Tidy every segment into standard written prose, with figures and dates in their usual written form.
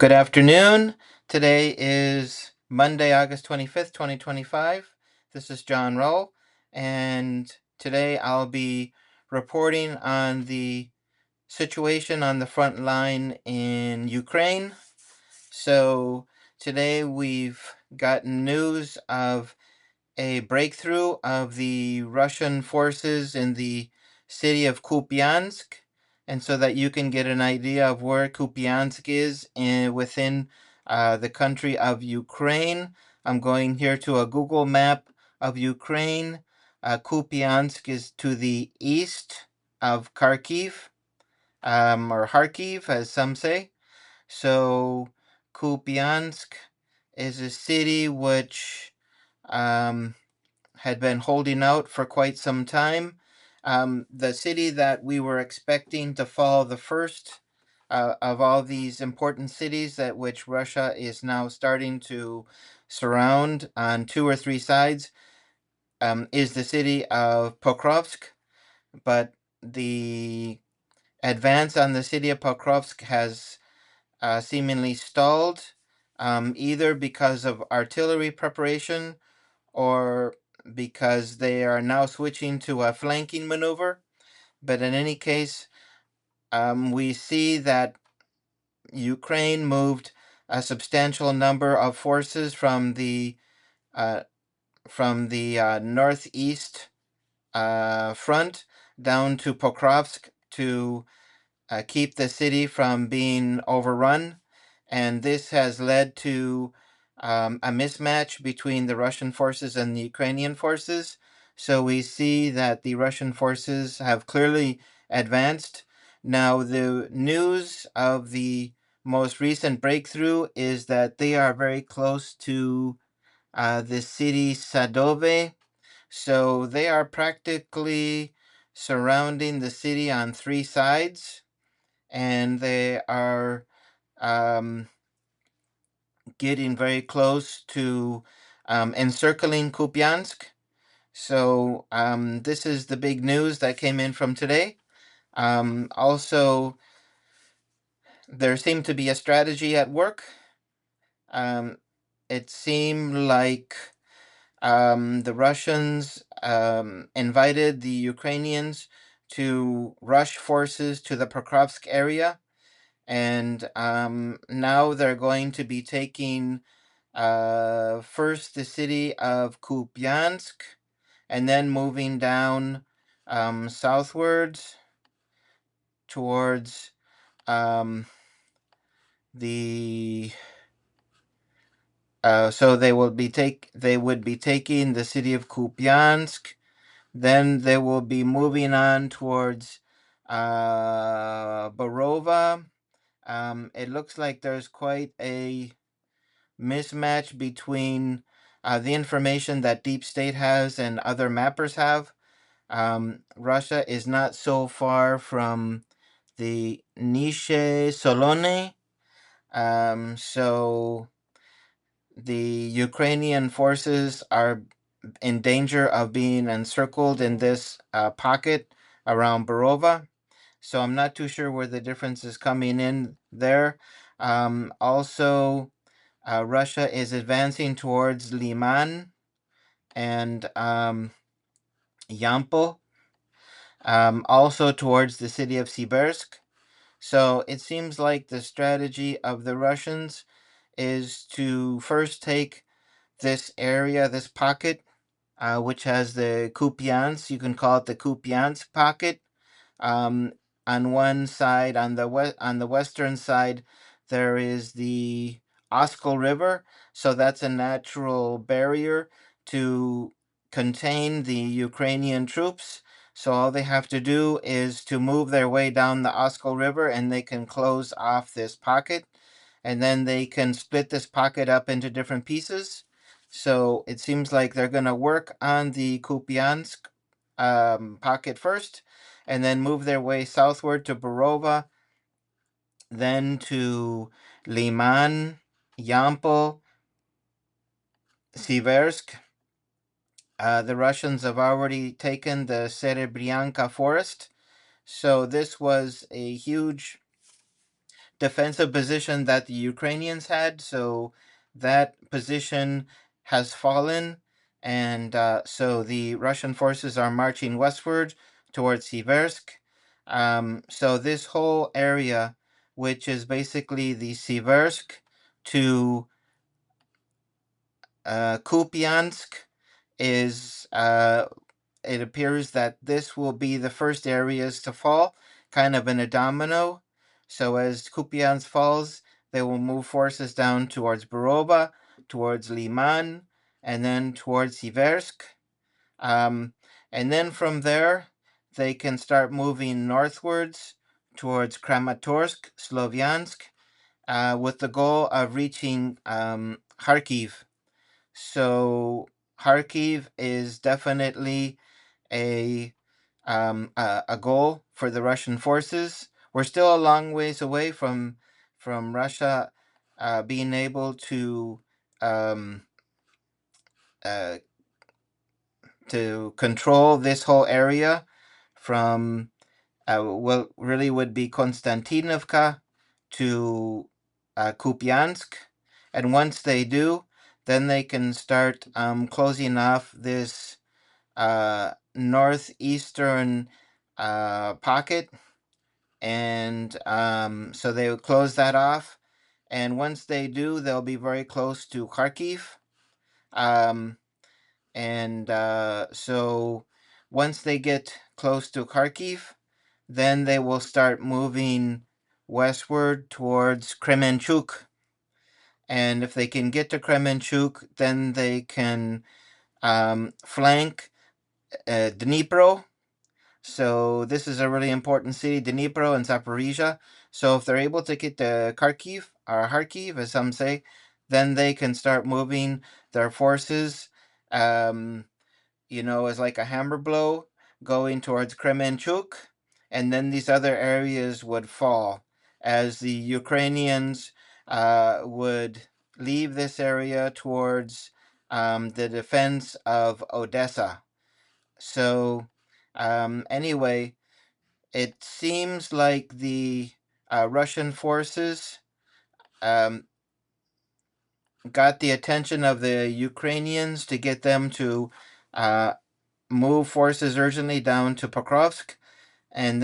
Good afternoon. Today is Monday, August 25th, 2025. This is John Rowell, and today I'll be reporting on the situation on the front line in Ukraine. So today we've gotten news of a breakthrough of the Russian forces in the city of Kupiansk. And so that you can get an idea of where Kupiansk is within the country of Ukraine, I'm going here to a Google map of Ukraine. Kupiansk is to the east of Kharkiv, or Kharkiv, as some say. So Kupiansk is a city which um, had been holding out for quite some time. The city that we were expecting to fall the first of all these important cities that which Russia is now starting to surround on two or three sides is the city of Pokrovsk, but the advance on the city of Pokrovsk has seemingly stalled, either because of artillery preparation or because they are now switching to a flanking maneuver. But in any case, we see that Ukraine moved a substantial number of forces uh, from the northeast front down to Pokrovsk to keep the city from being overrun. And this has led to a mismatch between the Russian forces and the Ukrainian forces. So we see that the Russian forces have clearly advanced. Now, the news of the most recent breakthrough is that they are very close to the city Sadove. So they are practically surrounding the city on three sides, and they are um, getting very close to encircling Kupiansk. So this is the big news that came in from today. Also, there seemed to be a strategy at work. Um, it seemed like the Russians invited the Ukrainians to rush forces to the Pokrovsk area, and now they're going to be taking first the city of Kupiansk, and then moving down southwards towards the so they would be taking the city of Kupiansk. Then they will be moving on towards Borova. It looks like there's quite a mismatch between the information that Deep State has and other mappers have. Russia is not so far from the Niche Solone. So the Ukrainian forces are in danger of being encircled in this pocket around Borova. So I'm not too sure where the difference is coming in there. Also, Russia is advancing towards Liman and Yampo, also towards the city of Sibersk. So it seems like the strategy of the Russians is to first take this area, this pocket, which has the Kupiansk. You can call it the Kupiansk pocket. Um, on one side, on the western side, there is the Oskol River, so that's a natural barrier to contain the Ukrainian troops. So all they have to do is to move their way down the Oskol River, and they can close off this pocket, and then they can split this pocket up into different pieces. So it seems like they're going to work on the Kupiansk pocket first, and then move their way southward to Borova, then to Liman, Yampo, Siversk. The Russians have already taken the Serebryanka forest. So this was a huge defensive position that the Ukrainians had. So that position has fallen, and so the Russian forces are marching westward towards Siversk. So this whole area, which is basically the Siversk to Kupiansk, is it appears that this will be the first areas to fall, kind of in a domino. So as Kupiansk falls, they will move forces down towards Borova, towards Liman, and then towards Siversk. Um, and then from there, they can start moving northwards towards Kramatorsk, Slovyansk, with the goal of reaching Kharkiv. So Kharkiv is definitely a a goal for the Russian forces. We're still a long ways away from Russia being able um, uh, to control this whole area from what really would be Konstantinovka to Kupiansk, and once they do, then they can start closing off this northeastern pocket, and so they would close that off. And once they do, they'll be very close to Kharkiv. Um, and so once they get close to Kharkiv, then they will start moving westward towards Kremenchuk. And if they can get to Kremenchuk, then they can flank Dnipro. So this is a really important city, Dnipro and Zaporizhia. So if they're able to get to Kharkiv, or Kharkiv, as some say, then they can start moving their forces, as like a hammer blow going towards Kremenchuk. And then these other areas would fall as the Ukrainians would leave this area towards the defense of Odessa. So, anyway, it seems like the Russian forces um, got the attention of the Ukrainians to get them to uh, move forces urgently down to Pokrovsk, and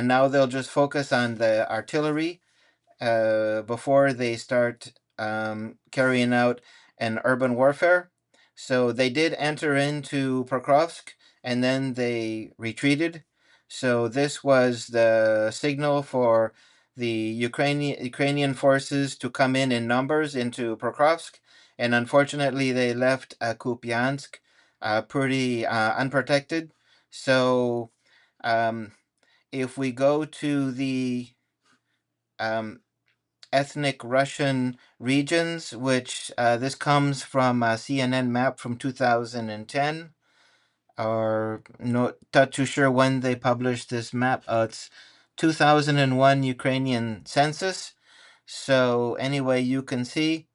now they'll just focus on the artillery before they start carrying out an urban warfare. So they did enter into Pokrovsk and then they retreated. So this was the signal for the Ukrainian forces to come in numbers into Pokrovsk, and unfortunately they left Kupiansk pretty unprotected. So um, if we go to the um, ethnic Russian regions, which this comes from a CNN map from 2010, or not too sure when they published this map. It's 2001 Ukrainian census. So anyway, you can see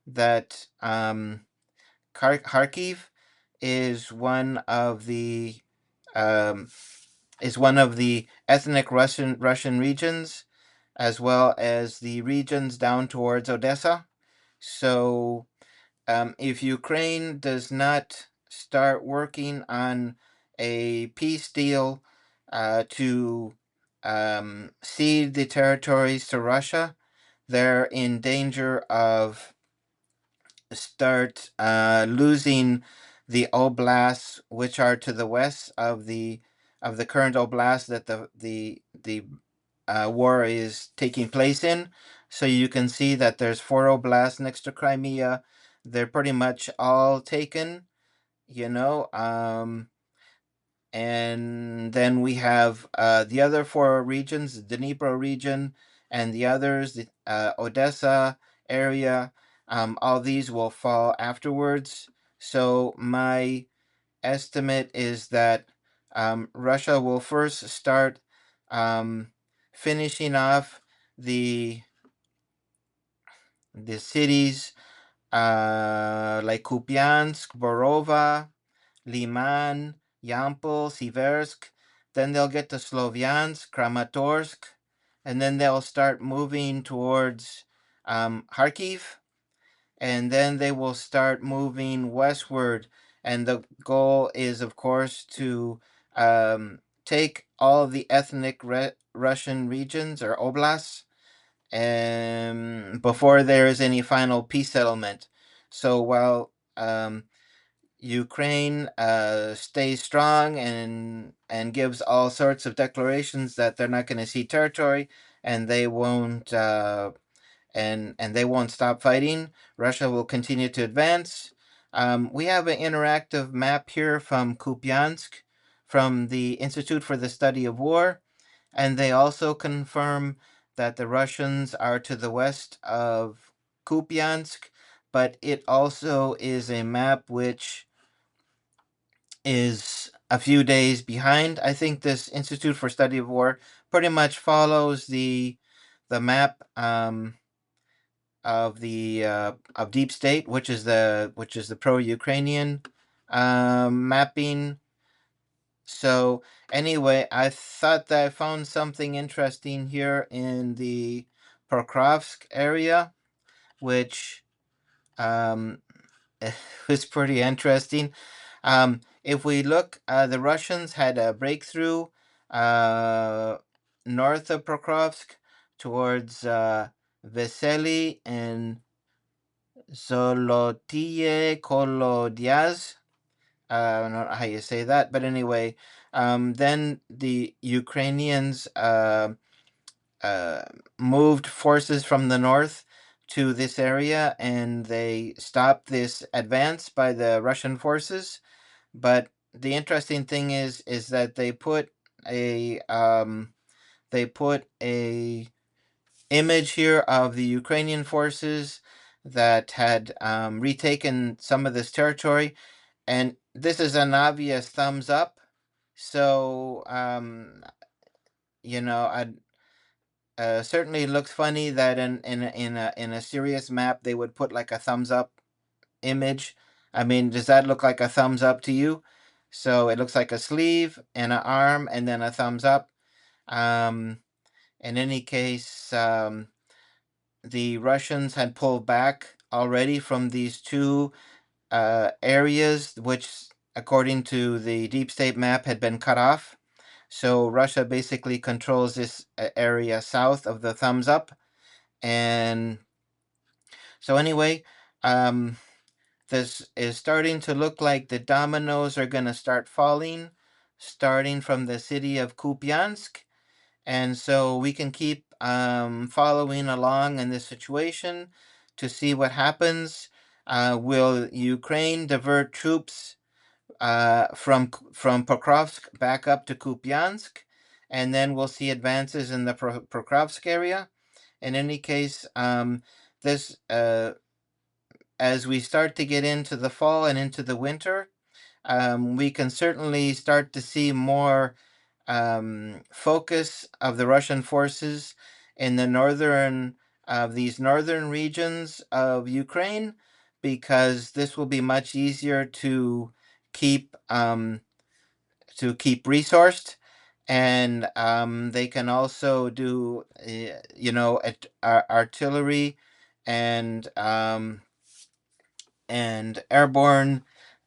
that Kharkiv is one of the um, ethnic Russian regions, as well as the regions down towards Odessa. So, if Ukraine does not start working on a peace deal to cede the territories to Russia, they're in danger of start losing the oblasts, which are to the west of the current oblast that the war is taking place in. So you can see that there's 4 oblasts next to Crimea. They're pretty much all taken, you know. And then we have the other 4 regions, the Dnipro region, and the others, the Odessa area. All these will fall afterwards. So my estimate is that Russia will first start finishing off the cities like Kupiansk, Borova, Liman, Yampol, Siversk. Then they'll get to Slovyansk, Kramatorsk, and then they'll start moving towards Kharkiv, and then they will start moving westward. And the goal is, of course, to take all of the ethnic Russian regions or oblasts before there is any final peace settlement. So while Ukraine stays strong and gives all sorts of declarations that they're not going to cede territory and they won't and they won't stop fighting, Russia will continue to advance. We have an interactive map here from Kupiansk, from the Institute for the Study of War, and they also confirm that the Russians are to the west of Kupiansk, but it also is a map which is a few days behind. I think this Institute for Study of War pretty much follows the map of Deep State, which is the pro-Ukrainian mapping. So anyway, I thought that I found something interesting here in the Pokrovsk area, which um, is pretty interesting. If we look, the Russians had a breakthrough north of Pokrovsk towards Vesely and Zolotiye Kolodiaz. I don't know how you say that, but anyway, then the Ukrainians uh, moved forces from the north to this area, and they stopped this advance by the Russian forces. But the interesting thing is that they put a image here of the Ukrainian forces that had retaken some of this territory, and this is an obvious thumbs up. So I certainly looks funny that in a serious map they would put like a thumbs up image. I mean, does that look like a thumbs up to you? So it looks like a sleeve and an arm and then a thumbs up. Um, in any case, the Russians had pulled back already from these two areas, which, according to the deep state map, had been cut off. So Russia basically controls this area south of the thumbs up. And so anyway, this is starting to look like the dominoes are going to start falling, starting from the city of Kupiansk. And so we can keep following along in this situation to see what happens. Will Ukraine divert troops from Pokrovsk back up to Kupiansk? And then we'll see advances in the Pokrovsk area. In any case, this as we start to get into the fall and into the winter, we can certainly start to see more focus of the Russian forces in the these northern regions of Ukraine, because this will be much easier keep to keep resourced, and they can also do artillery and airborne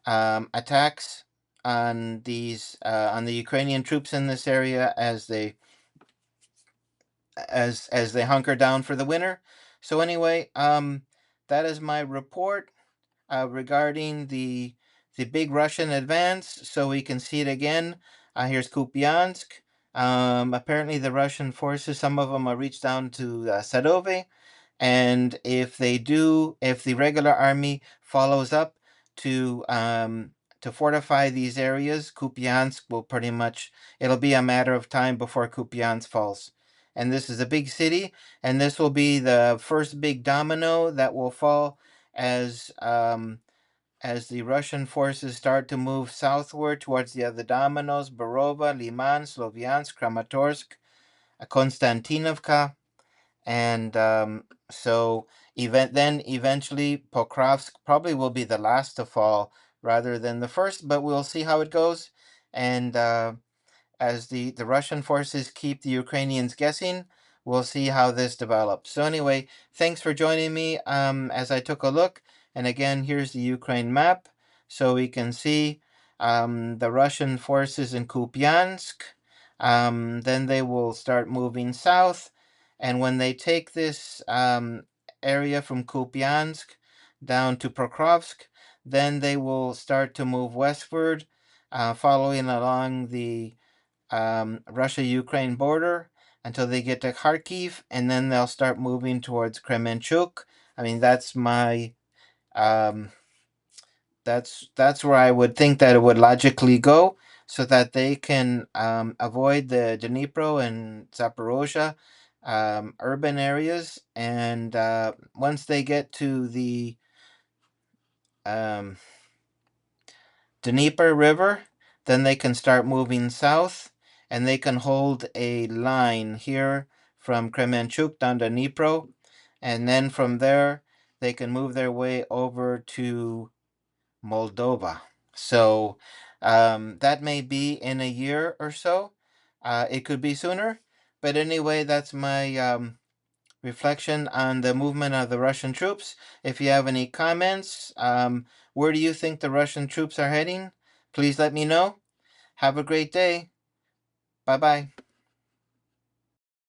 attacks on the Ukrainian troops in this area as they hunker down for the winter. So anyway, that is my report regarding the big Russian advance. So we can see it again. Here's Kupiansk. Apparently, the Russian forces, some of them, are reached down to Sadove. And if the regular army follows up to fortify these areas, Kupiansk will it'll be a matter of time before Kupiansk falls. And this is a big city, and this will be the first big domino that will fall as the Russian forces start to move southward towards the other dominoes: Borova, Liman, Sloviansk, Kramatorsk, Konstantinovka. And so eventually Pokrovsk probably will be the last to fall rather than the first, but we'll see how it goes. And as the Russian forces keep the Ukrainians guessing, we'll see how this develops. So anyway, thanks for joining me as I took a look. And again, here's the Ukraine map, so we can see the Russian forces in Kupiansk. Then they will start moving south, and when they take this area from Kupiansk down to Pokrovsk, then they will start to move westward, following along the Russia-Ukraine border until they get to Kharkiv, and then they'll start moving towards Kremenchuk. I mean, that's my um, that's where I would think that it would logically go, so that they can avoid the Dnipro and Zaporozhye urban areas, and once they get to the um, Dnieper River, then they can start moving south, and they can hold a line here from Kremenchuk down to Dnipro, and then from there they can move their way over to Moldova. So that may be in a year or so. It could be sooner, but anyway, that's my reflection on the movement of the Russian troops. If you have any comments, where do you think the Russian troops are heading? Please let me know. Have a great day. Bye bye.